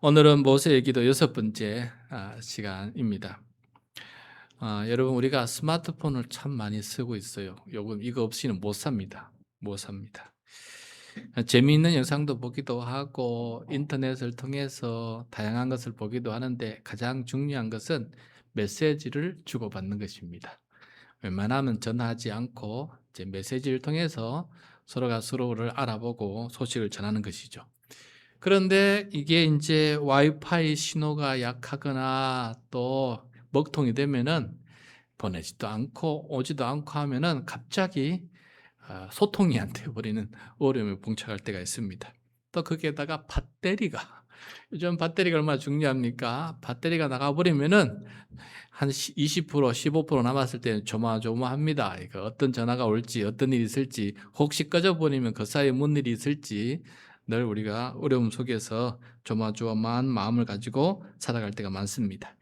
오늘은 모세의 기도 6번째 시간입니다. 여러분, 우리가 스마트폰을 참 많이 쓰고 있어요. 요즘 이거 없이는 못 삽니다. 못 삽니다. 재미있는 영상도 보기도 하고 인터넷을 통해서 다양한 것을 보기도 하는데, 가장 중요한 것은 메시지를 주고받는 것입니다. 웬만하면 전화하지 않고 이제 메시지를 통해서 서로가 서로를 알아보고 소식을 전하는 것이죠. 그런데 이게 이제 와이파이 신호가 약하거나 또 먹통이 되면은 보내지도 않고 오지도 않고 하면은 갑자기 소통이 안 되어버리는 어려움에 봉착할 때가 있습니다. 또 거기에다가 배터리가, 요즘 배터리가 얼마나 중요합니까? 배터리가 나가버리면은 한 20%, 15% 남았을 때는 조마조마합니다. 이거 어떤 전화가 올지, 어떤 일이 있을지, 혹시 꺼져버리면 그 사이에 뭔 일이 있을지 늘 우리가 어려움 속에서 조마조마한 마음을 가지고 살아갈 때가 많습니다.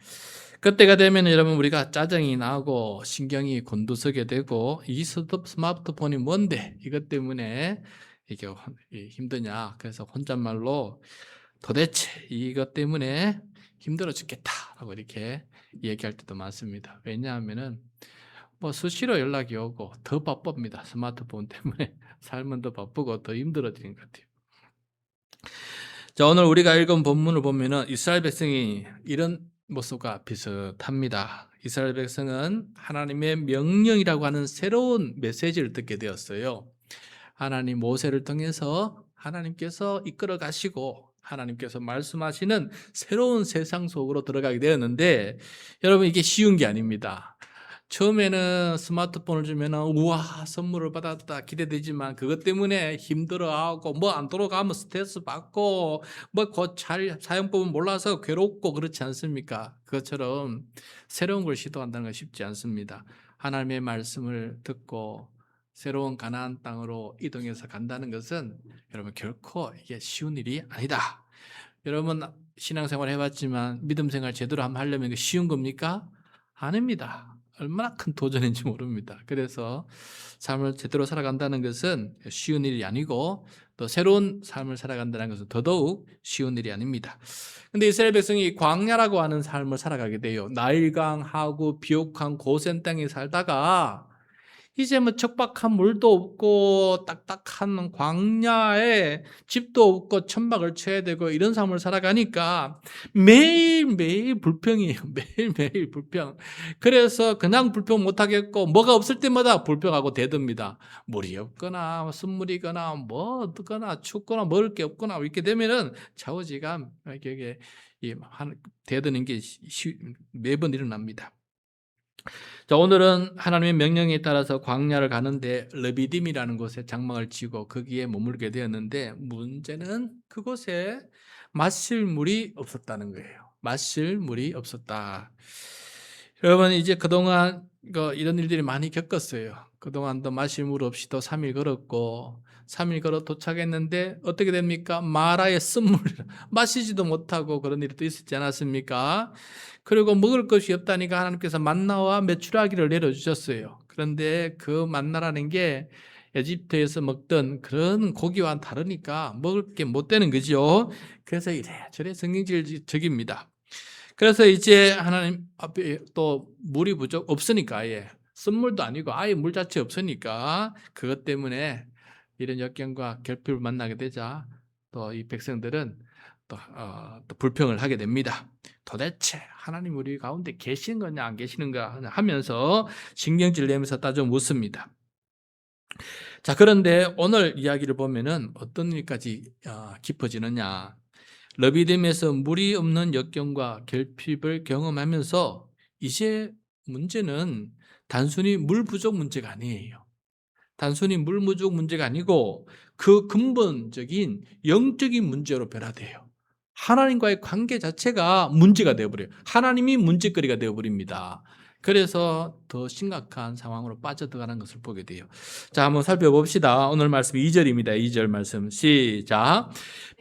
그때가 되면 여러분, 우리가 짜증이 나고 신경이 곤두서게 되고, 이 스마트폰이 뭔데 이것 때문에 이게 힘드냐, 그래서 혼잣말로 도대체 이것 때문에 힘들어 죽겠다라고 이렇게 얘기할 때도 많습니다. 왜냐하면은 뭐 수시로 연락이 오고 더 바쁩니다. 스마트폰 때문에 삶은 더 바쁘고 더 힘들어지는 것 같아요. 자, 오늘 우리가 읽은 본문을 보면은 이스라엘 백성이 이런 모습과 비슷합니다. 이스라엘 백성은 하나님의 명령이라고 하는 새로운 메시지를 듣게 되었어요. 하나님 모세를 통해서 하나님께서 이끌어 가시고 하나님께서 말씀하시는 새로운 세상 속으로 들어가게 되었는데, 여러분, 이게 쉬운 게 아닙니다. 처음에는 스마트폰을 주면은 우와, 선물을 받았다 기대되지만, 그것 때문에 힘들어하고 뭐 안 돌아가면 스트레스 받고 뭐 곧 잘 사용법은 몰라서 괴롭고 그렇지 않습니까? 그것처럼 새로운 걸 시도한다는 건 쉽지 않습니다. 하나님의 말씀을 듣고 새로운 가나안 땅으로 이동해서 간다는 것은 여러분 결코 이게 쉬운 일이 아니다. 여러분, 신앙생활 해봤지만 믿음 생활 제대로 한번 하려면 이게 쉬운 겁니까? 아닙니다. 얼마나 큰 도전인지 모릅니다. 그래서 삶을 제대로 살아간다는 것은 쉬운 일이 아니고, 또 새로운 삶을 살아간다는 것은 더더욱 쉬운 일이 아닙니다. 근데 이스라엘 백성이 광야라고 하는 삶을 살아가게 돼요. 나일강하고 비옥한 고센 땅에 살다가 이제 뭐 척박한 물도 없고 딱딱한 광야에 집도 없고 천막을 쳐야 되고 이런 삶을 살아가니까 매일매일 불평이에요. 매일매일 불평. 그래서 그냥 불평 못하겠고 뭐가 없을 때마다 불평하고 대듭니다. 물이 없거나 쓴물이거나 뭐 어거나 춥거나 먹을 게 없거나 이렇게 되면은 좌우지간 이게 대드는 게 매번 일어납니다. 자, 오늘은 하나님의 명령에 따라서 광야를 가는데 르비딤이라는 곳에 장막을 치고 거기에 머물게 되었는데, 문제는 그곳에 마실 물이 없었다는 거예요. 마실 물이 없었다. 여러분, 이제 그동안 이런 일들이 많이 겪었어요. 그동안도 마실 물 없이도 3일 걸었고, 3일 걸어 도착했는데 어떻게 됩니까? 마라의 쓴물, 마시지도 못하고 그런 일이 또 있었지 않았습니까? 그리고 먹을 것이 없다니까 하나님께서 만나와 메추라기를 내려주셨어요. 그런데 그 만나라는 게 에집트에서 먹던 그런 고기와 다르니까 먹을 게 못 되는 거죠. 그래서 이래저래 성경질적입니다. 그래서 이제 하나님 앞에 또 물이 없으니까, 아예 쓴물도 아니고 아예 물 자체 없으니까, 그것 때문에 이런 역경과 결핍을 만나게 되자 또 이 백성들은 또 불평을 하게 됩니다. 도대체 하나님 우리 가운데 계시는 거냐 안 계시는가 하면서 신경질 내면서 따져 묻습니다. 자, 그런데 오늘 이야기를 보면은 어떤 일까지 깊어지느냐. 러비딤에서 물이 없는 역경과 결핍을 경험하면서 이제 문제는 단순히 물 부족 문제가 아니에요. 단순히 물 부족 문제가 아니고 그 근본적인 영적인 문제로 변화돼요. 하나님과의 관계 자체가 문제가 되어버려요. 하나님이 문제거리가 되어버립니다. 그래서 더 심각한 상황으로 빠져들어가는 것을 보게 돼요. 자, 한번 살펴봅시다. 오늘 말씀 2절입니다. 2절 말씀 시작.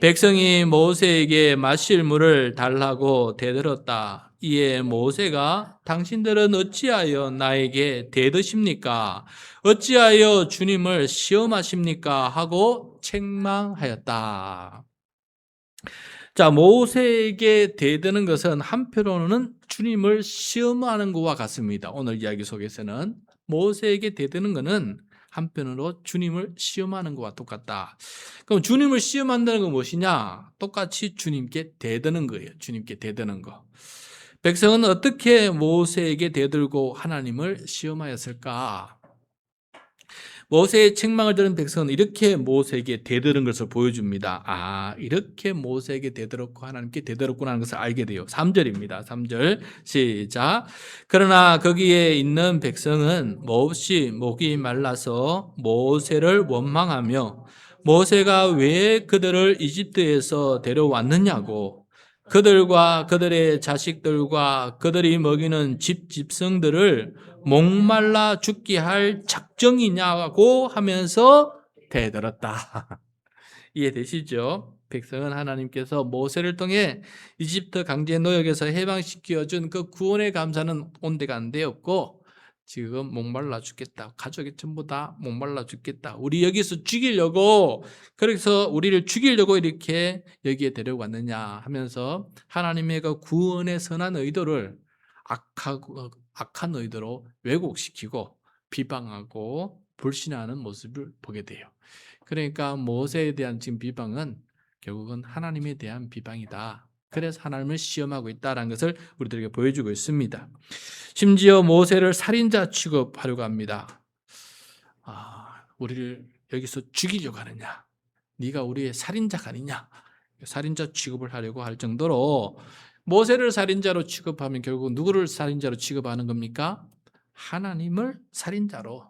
백성이 모세에게 마실 물을 달라고 대들었다. 이에 모세가 당신들은 어찌하여 나에게 대드십니까? 어찌하여 주님을 시험하십니까? 하고 책망하였다. 자, 모세에게 대드는 것은 한편으로는 주님을 시험하는 것과 같습니다. 오늘 이야기 속에서는 모세에게 대드는 것은 한편으로 주님을 시험하는 것과 똑같다. 그럼 주님을 시험한다는 건 무엇이냐? 똑같이 주님께 대드는 거예요. 주님께 대드는 거. 백성은 어떻게 모세에게 대들고 하나님을 시험하였을까? 모세의 책망을 들은 백성은 이렇게 모세에게 대들은 것을 보여줍니다. 아, 이렇게 모세에게 대들었고 하나님께 대들었구나 하는 것을 알게 돼요. 3절입니다. 3절 시작. 그러나 거기에 있는 백성은 몹시 목이 말라서 모세를 원망하며 모세가 왜 그들을 이집트에서 데려왔느냐고, 그들과 그들의 자식들과 그들이 먹이는 집성들을 목말라 죽게 할 작정이냐고 하면서 대들었다. 이해되시죠? 백성은 하나님께서 모세를 통해 이집트 강제 노역에서 해방시켜준 그 구원의 감사는 온데간데 없고, 지금 목말라 죽겠다. 가족이 전부 다 목말라 죽겠다. 우리 여기서 죽이려고, 그래서 우리를 죽이려고 이렇게 여기에 데려왔느냐 하면서 하나님의 그 구원의 선한 의도를 악한 의도로 왜곡시키고 비방하고 불신하는 모습을 보게 돼요. 그러니까 모세에 대한 지금 비방은 결국은 하나님에 대한 비방이다. 그래서 하나님을 시험하고 있다는 것을 우리들에게 보여주고 있습니다. 심지어 모세를 살인자 취급하려고 합니다. 우리를 여기서 죽이려고 하느냐? 네가 우리의 살인자가 아니냐? 살인자 취급을 하려고 할 정도로, 모세를 살인자로 취급하면 결국 누구를 살인자로 취급하는 겁니까? 하나님을 살인자로,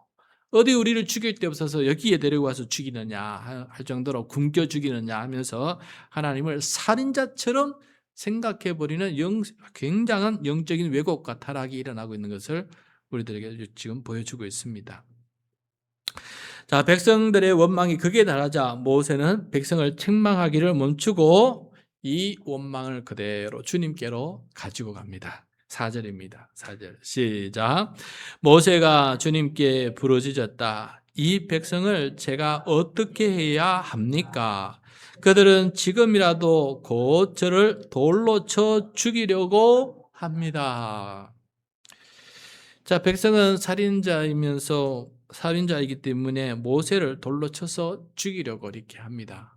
어디 우리를 죽일 데 없어서 여기에 데려와서 죽이느냐 할 정도로 굶겨 죽이느냐 하면서 하나님을 살인자처럼 생각해버리는 굉장한 영적인 왜곡과 타락이 일어나고 있는 것을 우리들에게 지금 보여주고 있습니다. 자, 백성들의 원망이 극에 달하자 모세는 백성을 책망하기를 멈추고 이 원망을 그대로 주님께로 가지고 갑니다. 4절입니다. 4절 시작. 모세가 주님께 부르짖었다. 이 백성을 제가 어떻게 해야 합니까? 그들은 지금이라도 곧 저를 돌로 쳐 죽이려고 합니다. 자, 백성은 살인자이기 때문에 모세를 돌로 쳐서 죽이려고 이렇게 합니다.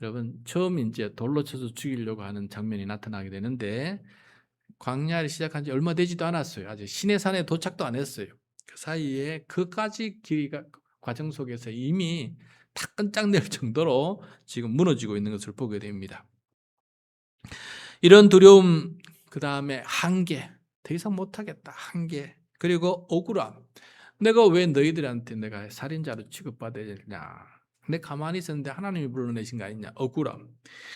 여러분, 처음 이제 돌로 쳐서 죽이려고 하는 장면이 나타나게 되는데, 광야를 시작한 지 얼마 되지도 않았어요. 아직 시내산에 도착도 안 했어요. 그 사이에 그까지 과정 속에서 이미 다 끈짝낼 정도로 지금 무너지고 있는 것을 보게 됩니다. 이런 두려움, 그 다음에 한계, 더 이상 못하겠다, 한계, 그리고 억울함. 내가 왜 너희들한테 내가 살인자로 취급받아야 되냐? 내 가만히 있었는데 하나님이 불러내신 거 아니냐? 억울함.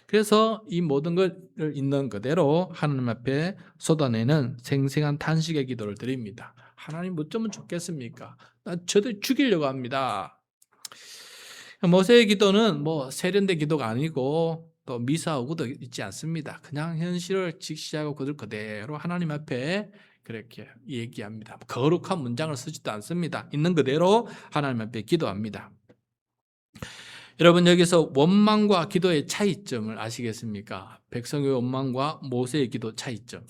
그래서 이 모든 것을 있는 그대로 하나님 앞에 쏟아내는 생생한 탄식의 기도를 드립니다. 하나님 어쩌면 좋겠습니까? 나 저들 죽이려고 합니다. 모세의 기도는 뭐 세련된 기도가 아니고 또 미사오고도 있지 않습니다. 그냥 현실을 직시하고 그대로 하나님 앞에 그렇게 얘기합니다. 거룩한 문장을 쓰지도 않습니다. 있는 그대로 하나님 앞에 기도합니다. 여러분, 여기서 원망과 기도의 차이점을 아시겠습니까? 백성의 원망과 모세의 기도 차이점.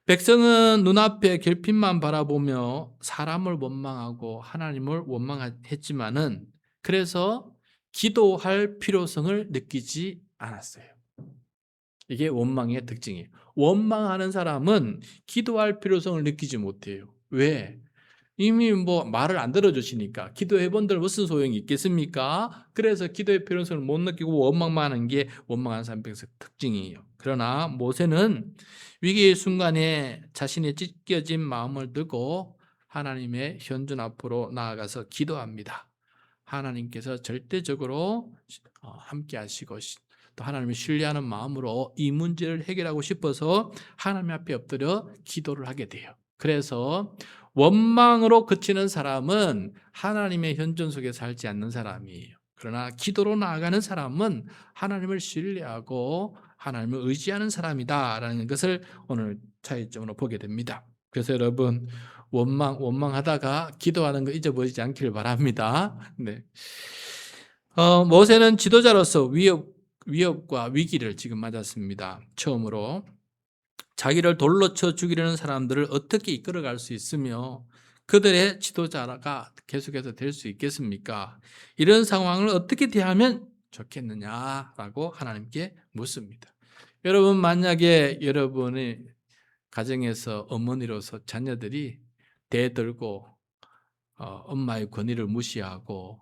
백성은 눈앞에 결핍만 바라보며 사람을 원망하고 하나님을 원망했지만은, 그래서 기도할 필요성을 느끼지 않았어요. 이게 원망의 특징이에요. 원망하는 사람은 기도할 필요성을 느끼지 못해요. 왜? 이미 뭐 말을 안 들어주시니까. 기도해 본들 무슨 소용이 있겠습니까? 그래서 기도의 필요성을 못 느끼고 원망만 하는 게 원망하는 사람의 특징이에요. 그러나 모세는 위기의 순간에 자신의 찢겨진 마음을 들고 하나님의 현존 앞으로 나아가서 기도합니다. 하나님께서 절대적으로 함께 하시고 또 하나님을 신뢰하는 마음으로 이 문제를 해결하고 싶어서 하나님 앞에 엎드려 기도를 하게 돼요. 그래서 원망으로 그치는 사람은 하나님의 현존 속에 살지 않는 사람이에요. 그러나 기도로 나아가는 사람은 하나님을 신뢰하고 하나님을 의지하는 사람이다라는 것을 오늘 차이점으로 보게 됩니다. 그래서 여러분, 원망하다가 기도하는 거 잊어버리지 않기를 바랍니다. 네. 모세는 지도자로서 위협과 위기를 지금 맞았습니다. 처음으로 자기를 돌로 쳐 죽이려는 사람들을 어떻게 이끌어갈 수 있으며 그들의 지도자가 계속해서 될 수 있겠습니까? 이런 상황을 어떻게 대하면 좋겠느냐라고 하나님께 묻습니다. 여러분, 만약에 여러분의 가정에서 어머니로서 자녀들이 대들고 엄마의 권위를 무시하고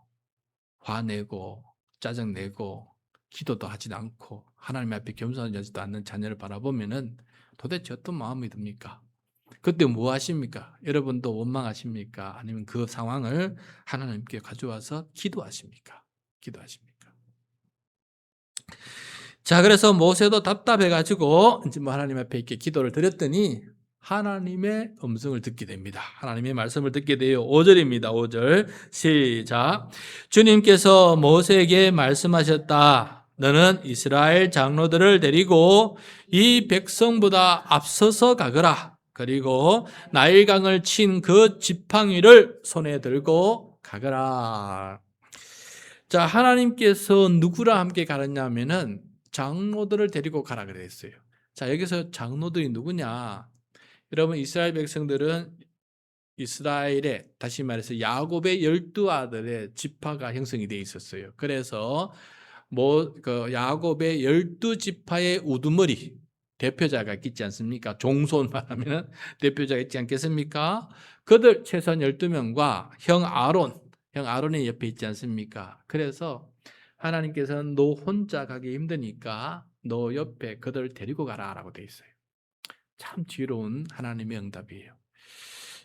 화내고 짜증내고 기도도 하지 않고 하나님 앞에 겸손하지도 않는 자녀를 바라보면은 도대체 어떤 마음이 듭니까? 그때 뭐 하십니까? 여러분도 원망하십니까? 아니면 그 상황을 하나님께 가져와서 기도하십니까? 기도하십니까? 자, 그래서 모세도 답답해가지고 이제 뭐 하나님 앞에 이렇게 기도를 드렸더니 하나님의 음성을 듣게 됩니다. 하나님의 말씀을 듣게 돼요. 5절입니다. 5절 시작. 주님께서 모세에게 말씀하셨다. 너는 이스라엘 장로들을 데리고 이 백성보다 앞서서 가거라. 그리고 나일강을 친 그 지팡이를 손에 들고 가거라. 자, 하나님께서 누구랑 함께 가느냐면은 장로들을 데리고 가라 그랬어요. 자, 여기서 장로들이 누구냐? 여러분, 이스라엘 백성들은 이스라엘의, 다시 말해서 야곱의 12아들의 지파가 형성이 되어 있었어요. 그래서 야곱의 12지파의 우두머리 대표자가 있지 않습니까? 종손 말하면 대표자가 있지 않겠습니까? 그들 최소한 12명과 형 아론이 옆에 있지 않습니까? 그래서 하나님께서는 너 혼자 가기 힘드니까 너 옆에 그들을 데리고 가라라고 되어 있어요. 참 지혜로운 하나님의 응답이에요.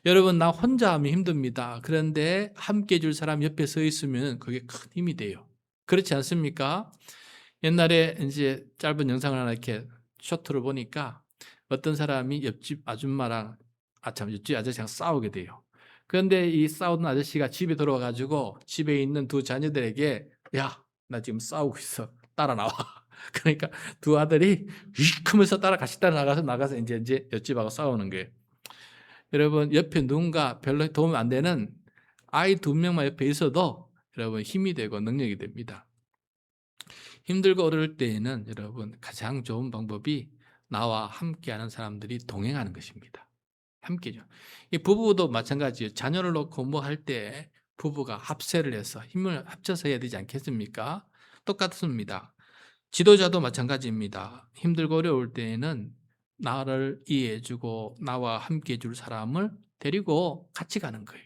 여러분, 나 혼자 하면 힘듭니다. 그런데 함께 해줄 사람 옆에 서 있으면 그게 큰 힘이 돼요. 그렇지 않습니까? 옛날에 이제 짧은 영상을 하나 이렇게 쇼트를 보니까 어떤 사람이 옆집 아줌마랑 옆집 아저씨랑 싸우게 돼요. 그런데 이 싸우는 아저씨가 집에 들어와가지고 집에 있는 두 자녀들에게 야, 나 지금 싸우고 있어. 따라 나와. 그러니까 두 아들이 휙 하면서 같이 따라 나가서 이제 옆집하고 싸우는 거예요. 여러분, 옆에 누군가 별로 도움 안 되는 아이 2명만 옆에 있어도 여러분 힘이 되고 능력이 됩니다. 힘들고 어려울 때에는 여러분 가장 좋은 방법이 나와 함께하는 사람들이 동행하는 것입니다. 함께죠. 이 부부도 마찬가지예요. 자녀를 놓고 뭐 할 때 부부가 합세를 해서 힘을 합쳐서 해야 되지 않겠습니까? 똑같습니다. 지도자도 마찬가지입니다. 힘들고 어려울 때에는 나를 이해해주고 나와 함께 해줄 사람을 데리고 같이 가는 거예요.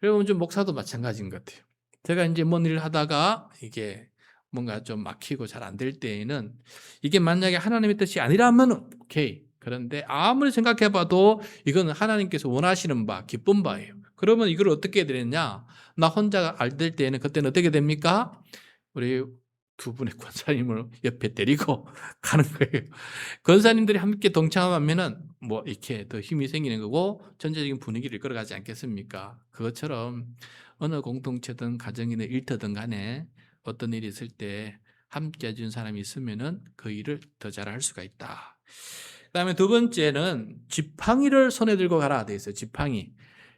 여러분, 좀 목사도 마찬가지인 것 같아요. 제가 이제 뭔 일을 하다가 이게 뭔가 좀 막히고 잘 안 될 때에는 이게 만약에 하나님의 뜻이 아니라면 오케이. 그런데 아무리 생각해봐도 이거는 하나님께서 원하시는 바, 기쁜 바예요. 그러면 이걸 어떻게 해야 되느냐? 나 혼자 안 될 때에는 그때는 어떻게 됩니까? 우리 두 분의 권사님을 옆에 데리고 가는 거예요. 권사님들이 함께 동참하면은 뭐 이렇게 더 힘이 생기는 거고 전체적인 분위기를 끌어가지 않겠습니까? 그것처럼 어느 공동체든 가정이든 일터든 간에 어떤 일이 있을 때 함께 해준 사람이 있으면은 그 일을 더 잘할 수가 있다. 그다음에 두 번째는 지팡이를 손에 들고 가라 돼 있어요. 지팡이.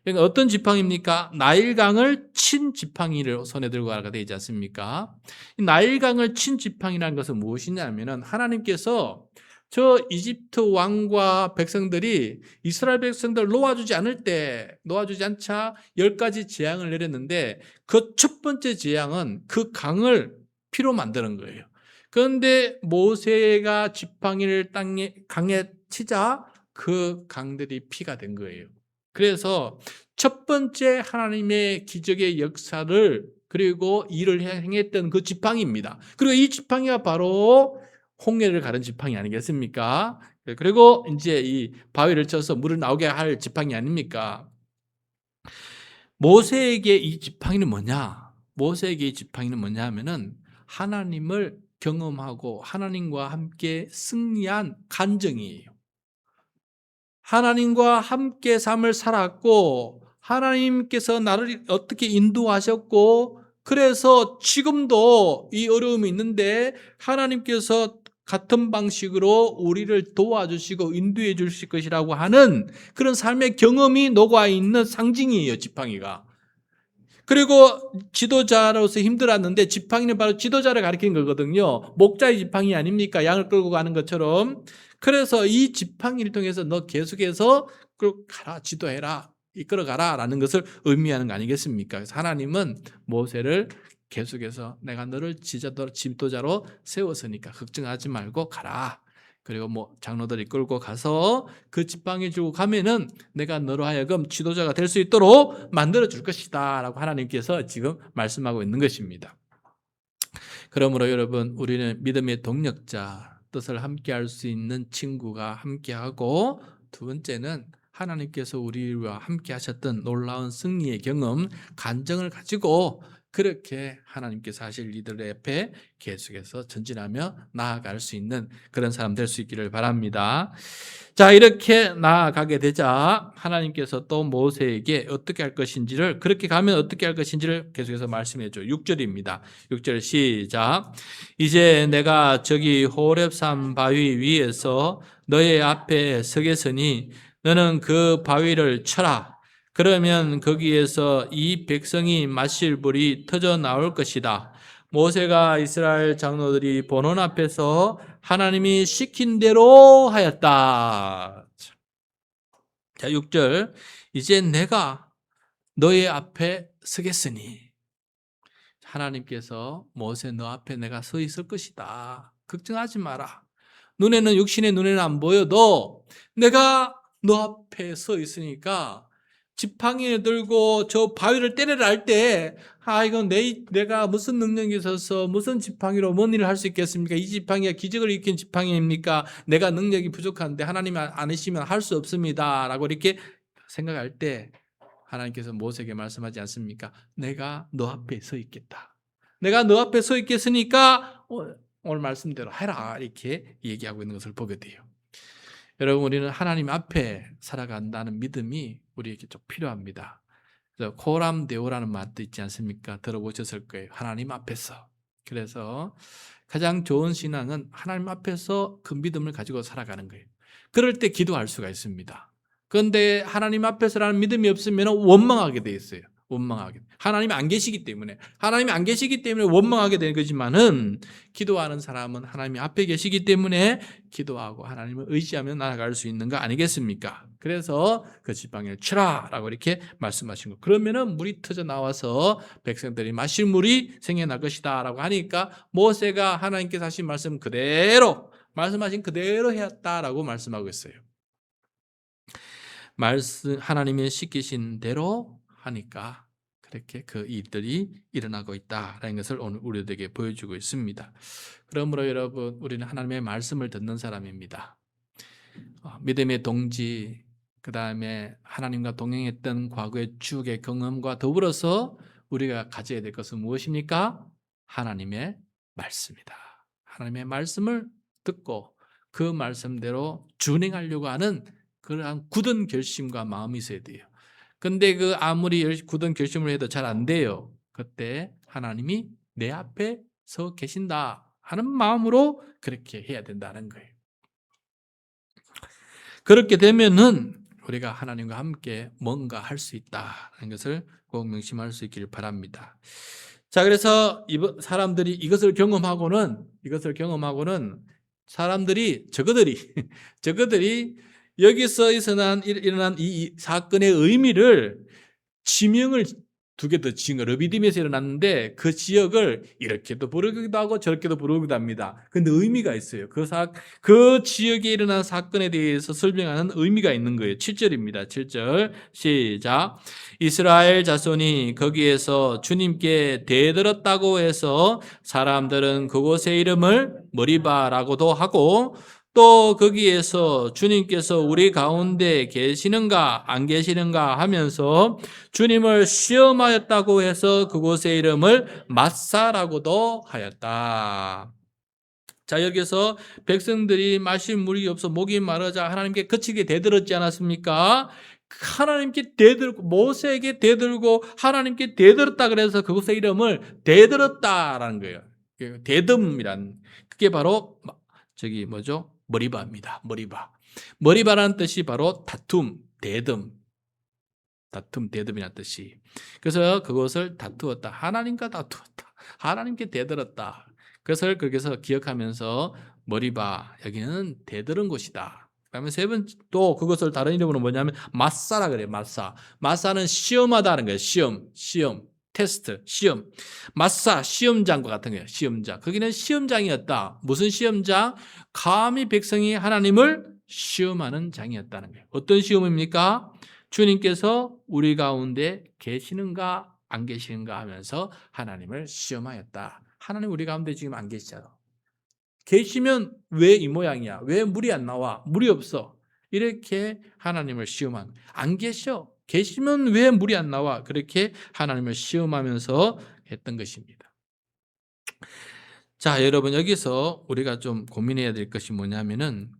그러니까 어떤 지팡이입니까? 나일강을 친 지팡이를 손에 들고 가라가 되지 않습니까? 이 나일강을 친 지팡이라는 것은 무엇이냐면은 하나님께서 저 이집트 왕과 백성들이 이스라엘 백성들을 놓아주지 않자 10가지 재앙을 내렸는데 그 첫 번째 재앙은 그 강을 피로 만드는 거예요. 그런데 모세가 지팡이를 강에 치자 그 강들이 피가 된 거예요. 그래서 첫 번째 하나님의 기적의 역사를 그리고 일을 행했던 그 지팡이입니다. 그리고 이 지팡이가 바로 홍해를 가른 지팡이 아니겠습니까? 그리고 이제 이 바위를 쳐서 물을 나오게 할 지팡이 아닙니까? 모세에게 이 지팡이는 뭐냐? 모세에게 이 지팡이는 뭐냐 하면은 하나님을 경험하고 하나님과 함께 승리한 간증이에요. 하나님과 함께 삶을 살았고 하나님께서 나를 어떻게 인도하셨고 그래서 지금도 이 어려움이 있는데 하나님께서 같은 방식으로 우리를 도와주시고 인도해 주실 것이라고 하는 그런 삶의 경험이 녹아 있는 상징이에요, 지팡이가. 그리고 지도자로서 힘들었는데 지팡이는 바로 지도자를 가리키는 거거든요. 목자의 지팡이 아닙니까? 양을 끌고 가는 것처럼. 그래서 이 지팡이를 통해서 너 계속해서 끌고 가라, 지도해라, 이끌어가라 라는 것을 의미하는 거 아니겠습니까? 그래서 하나님은 모세를 계속해서 내가 너를 지도자로 세웠으니까 걱정하지 말고 가라. 그리고 뭐 장로들이 끌고 가서 그 지팡이 주고 가면은 내가 너로 하여금 지도자가 될 수 있도록 만들어 줄 것이다 라고 하나님께서 지금 말씀하고 있는 것입니다. 그러므로 여러분, 우리는 믿음의 동력자, 뜻을 함께 할 수 있는 친구가 함께하고, 두 번째는 하나님께서 우리와 함께 하셨던 놀라운 승리의 경험, 간증을 가지고 그렇게 하나님께서 하실 이들 앞에 계속해서 전진하며 나아갈 수 있는 그런 사람 될 수 있기를 바랍니다. 자, 이렇게 나아가게 되자 하나님께서 또 모세에게 어떻게 할 것인지를, 그렇게 가면 어떻게 할 것인지를 계속해서 말씀해 줘요. 6절입니다. 6절 시작. 이제 내가 저기 호렙산 바위 위에서 너의 앞에 서겠으니 너는 그 바위를 쳐라. 그러면 거기에서 이 백성이 마실 물이 터져 나올 것이다. 모세가 이스라엘 장로들이 보는 앞에서 하나님이 시킨 대로 하였다. 자, 6절. 이제 내가 너의 앞에 서겠으니, 하나님께서 모세 너 앞에 내가 서 있을 것이다. 걱정하지 마라. 눈에는, 육신의 눈에는 안 보여도 내가 너 앞에 서 있으니까 지팡이를 들고 저 바위를 때리라 할 때, 이건 내가 무슨 능력이 있어서 무슨 지팡이로 뭔 일을 할 수 있겠습니까? 이 지팡이가 기적을 일으킨 지팡이입니까? 내가 능력이 부족한데 하나님이 아니시면 할 수 없습니다 라고 이렇게 생각할 때 하나님께서 모세에게 말씀하지 않습니까? 내가 너 앞에 서 있겠다. 내가 너 앞에 서 있겠으니까 오늘 말씀대로 해라, 이렇게 얘기하고 있는 것을 보게 돼요. 여러분, 우리는 하나님 앞에 살아간다는 믿음이 우리에게 좀 필요합니다. 그래서 코람데오라는 말도 있지 않습니까? 들어보셨을 거예요. 하나님 앞에서. 그래서 가장 좋은 신앙은 하나님 앞에서 그 믿음을 가지고 살아가는 거예요. 그럴 때 기도할 수가 있습니다. 그런데 하나님 앞에서라는 믿음이 없으면 원망하게 돼 있어요. 원망하게. 하나님이 안 계시기 때문에. 하나님이 안 계시기 때문에 원망하게 되는 거지만은, 기도하는 사람은 하나님이 앞에 계시기 때문에 기도하고 하나님을 의지하며 나아갈 수 있는 거 아니겠습니까? 그래서 그 지팡이를 치라 라고 이렇게 말씀하신 거. 그러면은 물이 터져 나와서 백성들이 마실 물이 생겨날 것이다 라고 하니까 모세가 하나님께서 하신 말씀 그대로, 말씀하신 그대로 해왔다라고 말씀하고 있어요. 하나님이 시키신 대로 하니까 그렇게 그 일들이 일어나고 있다라는 것을 오늘 우리들에게 보여주고 있습니다. 그러므로 여러분, 우리는 하나님의 말씀을 듣는 사람입니다. 믿음의 동지, 그 다음에 하나님과 동행했던 과거의 추억의 경험과 더불어서 우리가 가져야 될 것은 무엇입니까? 하나님의 말씀이다. 하나님의 말씀을 듣고 그 말씀대로 준행하려고 하는 그러한 굳은 결심과 마음이 있어야 돼요. 근데 그 아무리 굳은 결심을 해도 잘 안 돼요. 그때 하나님이 내 앞에 서 계신다 하는 마음으로 그렇게 해야 된다는 거예요. 그렇게 되면은 우리가 하나님과 함께 뭔가 할 수 있다는 것을 꼭 명심할 수 있기를 바랍니다. 자, 그래서 사람들이 이것을 경험하고는 저거들이 여기서 일어난 이 사건의 의미를 지명을 두 개 더 지은 거예요. 르비딤에서 일어났는데 그 지역을 이렇게도 부르기도 하고 저렇게도 부르기도 합니다. 근데 의미가 있어요. 그 지역에 일어난 사건에 대해서 설명하는 의미가 있는 거예요. 7절입니다. 7절 시작. 이스라엘 자손이 거기에서 주님께 대들었다고 해서 사람들은 그곳의 이름을 머리바라고도 하고, 또 거기에서 주님께서 우리 가운데 계시는가 안 계시는가 하면서 주님을 시험하였다고 해서 그곳의 이름을 마사라고도 하였다. 자, 여기서 백성들이 마실 물이 없어 목이 마르자 하나님께 거치게 대들었지 않았습니까? 하나님께 대들고, 모세에게 대들고 하나님께 대들었다 그래서 그곳의 이름을 대들었다라는 거예요. 대듬이란, 그게 바로 머리바입니다. 머리바라는 뜻이 바로 다툼, 대듬. 다툼, 대듭이 났듯이. 그래서 그것을 다투었다. 하나님과 다투었다. 하나님께 대들었다. 그것을 거기서 기억하면서 머리봐, 여기는 대들은 곳이다. 그다음에 세 번째 또 그것을 다른 이름으로 뭐냐면 마사라 그래요. 마사. 마사는 시험하다는 거예요. 시험, 테스트, 시험. 마사, 시험장과 같은 거예요. 시험장. 거기는 시험장이었다. 무슨 시험장? 감히 백성이 하나님을 시험하는 장이었다는 거예요. 어떤 시험입니까? 주님께서 우리 가운데 계시는가 안 계시는가 하면서 하나님을 시험하였다. 하나님 우리 가운데 지금 안 계시잖아. 계시면 왜 이 모양이야? 왜 물이 안 나와? 물이 없어. 이렇게 하나님을 시험한. 안 계셔. 계시면 왜 물이 안 나와? 그렇게 하나님을 시험하면서 했던 것입니다. 자, 여러분 여기서 우리가 좀 고민해야 될 것이 뭐냐면은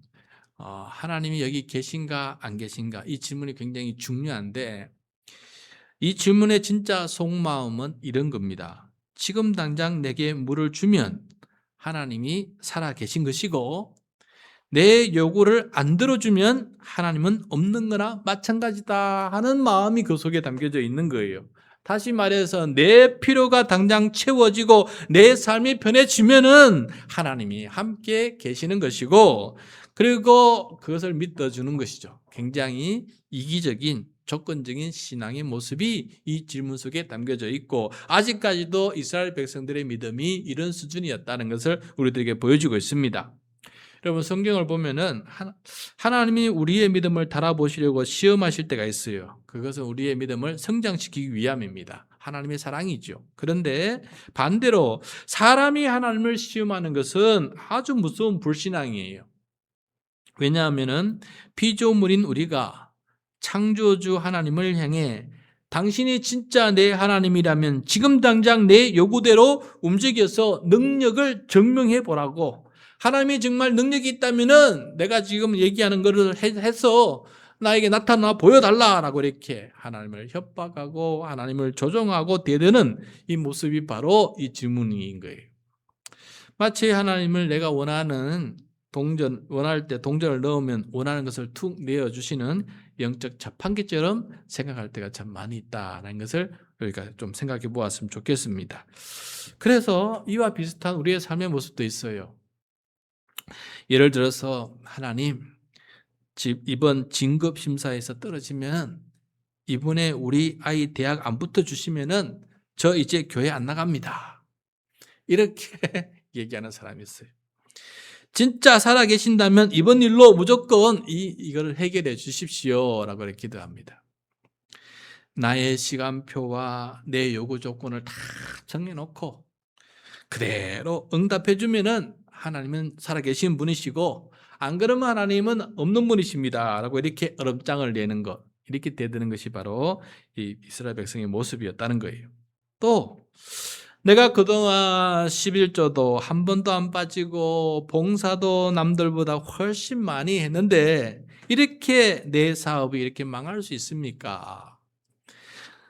하나님이 여기 계신가 안 계신가 이 질문이 굉장히 중요한데 이 질문의 진짜 속마음은 이런 겁니다. 지금 당장 내게 물을 주면 하나님이 살아 계신 것이고 내 요구를 안 들어주면 하나님은 없는 거나 마찬가지다 하는 마음이 그 속에 담겨져 있는 거예요. 다시 말해서 내 필요가 당장 채워지고 내 삶이 편해지면은 하나님이 함께 계시는 것이고 그리고 그것을 믿어주는 것이죠. 굉장히 이기적인 조건적인 신앙의 모습이 이 질문 속에 담겨져 있고 아직까지도 이스라엘 백성들의 믿음이 이런 수준이었다는 것을 우리들에게 보여주고 있습니다. 여러분 성경을 보면은 하나님이 우리의 믿음을 달아보시려고 시험하실 때가 있어요. 그것은 우리의 믿음을 성장시키기 위함입니다. 하나님의 사랑이죠. 그런데 반대로 사람이 하나님을 시험하는 것은 아주 무서운 불신앙이에요. 왜냐하면은 피조물인 우리가 창조주 하나님을 향해 당신이 진짜 내 하나님이라면 지금 당장 내 요구대로 움직여서 능력을 증명해 보라고 하나님이 정말 능력이 있다면은 내가 지금 얘기하는 것을 해서 나에게 나타나 보여달라라고 이렇게 하나님을 협박하고 하나님을 조종하고 대드는 이 모습이 바로 이 질문인 거예요. 마치 하나님을 내가 원할 때 동전을 넣으면 원하는 것을 툭 내어주시는 영적 자판기처럼 생각할 때가 참 많이 있다는 것을 우리가 좀 생각해 보았으면 좋겠습니다. 그래서 이와 비슷한 우리의 삶의 모습도 있어요. 예를 들어서 하나님, 이번 진급 심사에서 떨어지면 이번에 우리 아이 대학 안 붙어주시면은 저 이제 교회 안 나갑니다. 이렇게 얘기하는 사람이 있어요. 진짜 살아계신다면 이번 일로 무조건 이거를 해결해 주십시오라고 이렇게 기도합니다. 나의 시간표와 내 요구 조건을 다 정해놓고 그대로 응답해 주면은 하나님은 살아계신 분이시고 안 그러면 하나님은 없는 분이십니다 라고 이렇게 얼음장을 내는 것, 이렇게 대드는 것이 바로 이 이스라엘 백성의 모습이었다는 거예요. 또 내가 그동안 11조도 한 번도 안 빠지고 봉사도 남들보다 훨씬 많이 했는데 이렇게 내 사업이 이렇게 망할 수 있습니까?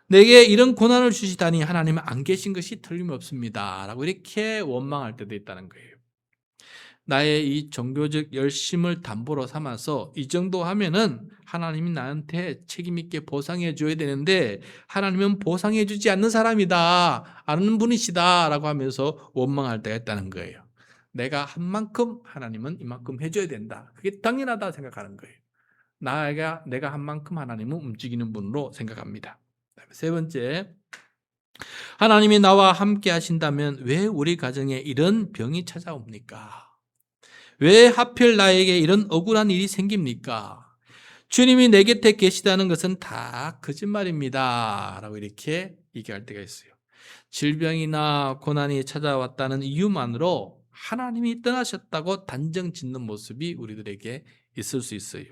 내게 이런 고난을 주시다니 하나님은 안 계신 것이 틀림없습니다 라고 이렇게 원망할 때도 있다는 거예요. 나의 이 종교적 열심을 담보로 삼아서 이 정도 하면은 하나님이 나한테 책임 있게 보상해 줘야 되는데 하나님은 보상해 주지 않는 사람이다, 아는 분이시다 라고 하면서 원망할 때가 있다는 거예요. 내가 한 만큼 하나님은 이만큼 해줘야 된다, 그게 당연하다 생각하는 거예요. 내가 한 만큼 하나님은 움직이는 분으로 생각합니다. 세 번째, 하나님이 나와 함께 하신다면 왜 우리 가정에 이런 병이 찾아옵니까? 왜 하필 나에게 이런 억울한 일이 생깁니까? 주님이 내 곁에 계시다는 것은 다 거짓말입니다 라고 이렇게 얘기할 때가 있어요. 질병이나 고난이 찾아왔다는 이유만으로 하나님이 떠나셨다고 단정 짓는 모습이 우리들에게 있을 수 있어요.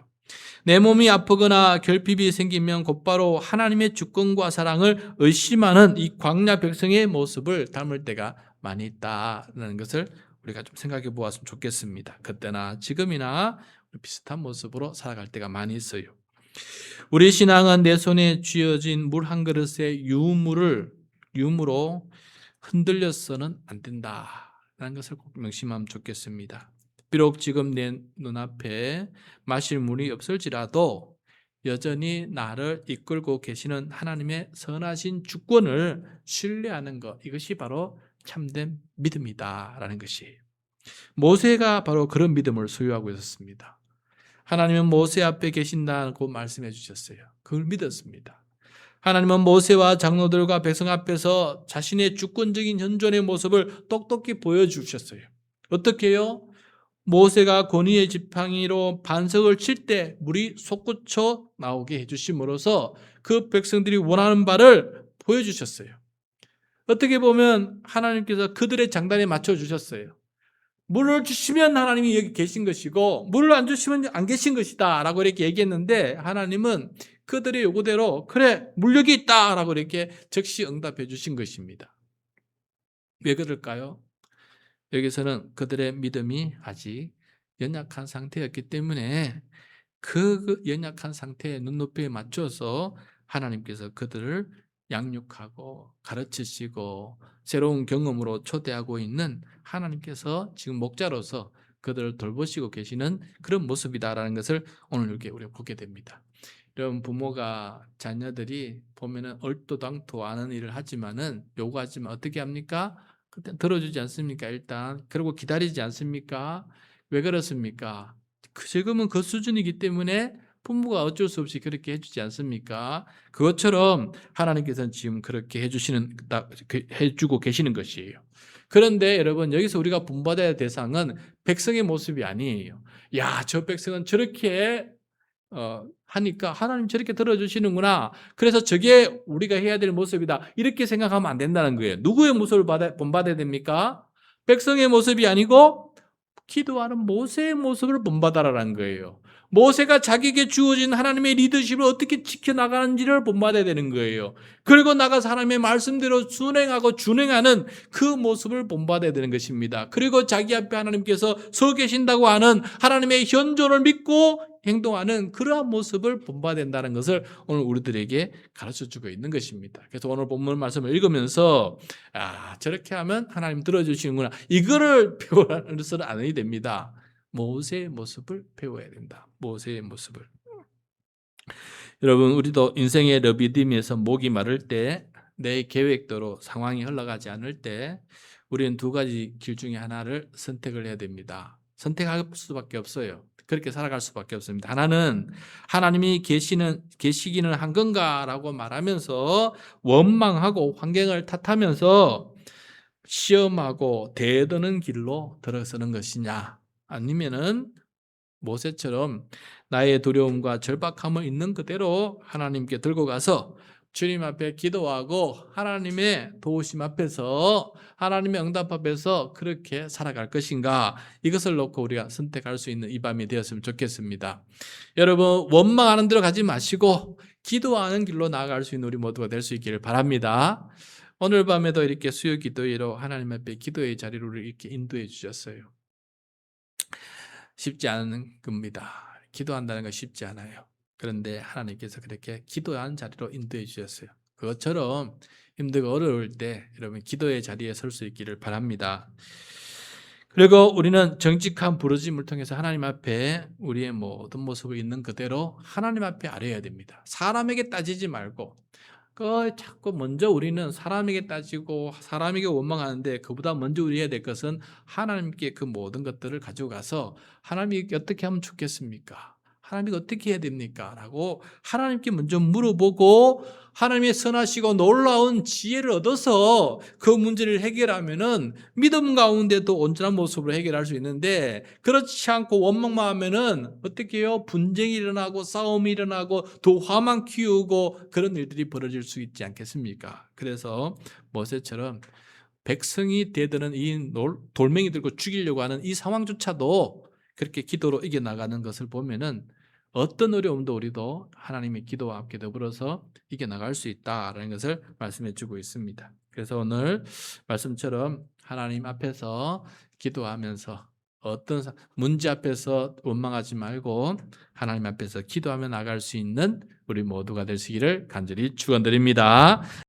내 몸이 아프거나 결핍이 생기면 곧바로 하나님의 주권과 사랑을 의심하는 이 광야 백성의 모습을 닮을 때가 많이 있다는 것을 우리가 좀 생각해 보았으면 좋겠습니다. 그때나 지금이나 비슷한 모습으로 살아갈 때가 많이 있어요. 우리 신앙은 내 손에 쥐어진 물 한 그릇의 유무로 흔들려서는 안 된다라는 것을 꼭 명심하면 좋겠습니다. 비록 지금 내 눈앞에 마실 물이 없을지라도 여전히 나를 이끌고 계시는 하나님의 선하신 주권을 신뢰하는 것, 이것이 바로 참된 믿음이다라는 것이에요. 모세가 바로 그런 믿음을 소유하고 있었습니다. 하나님은 모세 앞에 계신다고 말씀해 주셨어요. 그걸 믿었습니다. 하나님은 모세와 장로들과 백성 앞에서 자신의 주권적인 현존의 모습을 똑똑히 보여주셨어요. 어떻게 해요? 모세가 권위의 지팡이로 반석을 칠 때 물이 솟구쳐 나오게 해주심으로써 그 백성들이 원하는 바를 보여주셨어요. 어떻게 보면 하나님께서 그들의 장단에 맞춰주셨어요. 물을 주시면 하나님이 여기 계신 것이고 물을 안 주시면 안 계신 것이다 라고 이렇게 얘기했는데, 하나님은 그들의 요구대로 그래 물 여기 있다 라고 이렇게 즉시 응답해 주신 것입니다. 왜 그럴까요? 여기서는 그들의 믿음이 아직 연약한 상태였기 때문에 그 연약한 상태의 눈높이에 맞춰서 하나님께서 그들을 양육하고 가르치시고 새로운 경험으로 초대하고 있는 하나님께서 지금 목자로서 그들을 돌보시고 계시는 그런 모습이다라는 것을 오늘 이렇게 우리가 보게 됩니다. 이런 부모가 자녀들이 보면은 얼토당토 않은 일을 하지만은 요구하지만 어떻게 합니까? 그때 들어주지 않습니까? 일단 그리고 기다리지 않습니까? 왜 그렇습니까? 지금은 그 수준이기 때문에 부모가 어쩔 수 없이 그렇게 해주지 않습니까? 그것처럼 하나님께서는 지금 그렇게 해주고 계시는 것이에요. 그런데 여러분, 여기서 우리가 본받아야 할 대상은 백성의 모습이 아니에요. 야, 저 백성은 저렇게 하니까 하나님 저렇게 들어주시는구나, 그래서 저게 우리가 해야 될 모습이다, 이렇게 생각하면 안 된다는 거예요. 누구의 모습을 본받아야 됩니까? 백성의 모습이 아니고 기도하는 모세의 모습을 본받아라는 거예요. 모세가 자기에게 주어진 하나님의 리더십을 어떻게 지켜나가는지를 본받아야 되는 거예요. 그리고 나가서 하나님의 말씀대로 순행하고 준행하는 그 모습을 본받아야 되는 것입니다. 그리고 자기 앞에 하나님께서 서 계신다고 하는 하나님의 현존을 믿고 행동하는 그러한 모습을 본받아야 된다는 것을 오늘 우리들에게 가르쳐주고 있는 것입니다. 그래서 오늘 본문 말씀을 읽으면서 저렇게 하면 하나님 들어주시는구나, 이거를 배워서는 안 해야 됩니다. 모세의 모습을 배워야 된다. 모세의 모습을. 여러분, 우리도 인생의 러비딤에서 목이 마를 때, 내 계획대로 상황이 흘러가지 않을 때 우리는 두 가지 길 중에 하나를 선택을 해야 됩니다. 선택할 수밖에 없어요. 그렇게 살아갈 수밖에 없습니다. 하나는 하나님이 계시기는 한 건가라고 말하면서 원망하고 환경을 탓하면서 시험하고 대드는 길로 들어서는 것이냐, 아니면은 모세처럼 나의 두려움과 절박함을 있는 그대로 하나님께 들고 가서 주님 앞에 기도하고 하나님의 도우심 앞에서, 하나님의 응답 앞에서 그렇게 살아갈 것인가, 이것을 놓고 우리가 선택할 수 있는 이 밤이 되었으면 좋겠습니다. 여러분, 원망하는 대로 가지 마시고 기도하는 길로 나아갈 수 있는 우리 모두가 될 수 있기를 바랍니다. 오늘 밤에도 이렇게 수요 기도회로 하나님 앞에 기도의 자리로 이렇게 인도해 주셨어요. 쉽지 않은 겁니다. 기도한다는 건 쉽지 않아요. 그런데 하나님께서 그렇게 기도한 자리로 인도해 주셨어요. 그것처럼 힘들고 어려울 때 여러분 기도의 자리에 설 수 있기를 바랍니다. 그리고 우리는 정직한 부르심을 통해서 하나님 앞에 우리의 모든 모습을 있는 그대로 하나님 앞에 아뢰어야 됩니다. 사람에게 따지지 말고, 자꾸 먼저 우리는 사람에게 따지고 사람에게 원망하는데, 그보다 먼저 우리 해야 될 것은 하나님께 그 모든 것들을 가지고 가서 하나님이 어떻게 하면 좋겠습니까? 하나님이 어떻게 해야 됩니까? 라고 하나님께 먼저 물어보고 하나님의 선하시고 놀라운 지혜를 얻어서 그 문제를 해결하면은 믿음 가운데도 온전한 모습으로 해결할 수 있는데, 그렇지 않고 원망만 하면은 어떻게 해요? 분쟁이 일어나고 싸움이 일어나고 더 화만 키우고 그런 일들이 벌어질 수 있지 않겠습니까? 그래서 모세처럼 백성이 대드는 이 돌멩이 들고 죽이려고 하는 이 상황조차도 그렇게 기도로 이겨나가는 것을 보면은 어떤 어려움도 우리도 하나님의 기도와 함께 더불어서 이겨나갈 수 있다라는 것을 말씀해 주고 있습니다. 그래서 오늘 말씀처럼 하나님 앞에서 기도하면서 어떤 문제 앞에서 원망하지 말고 하나님 앞에서 기도하며 나갈 수 있는 우리 모두가 되시기를 간절히 축원드립니다.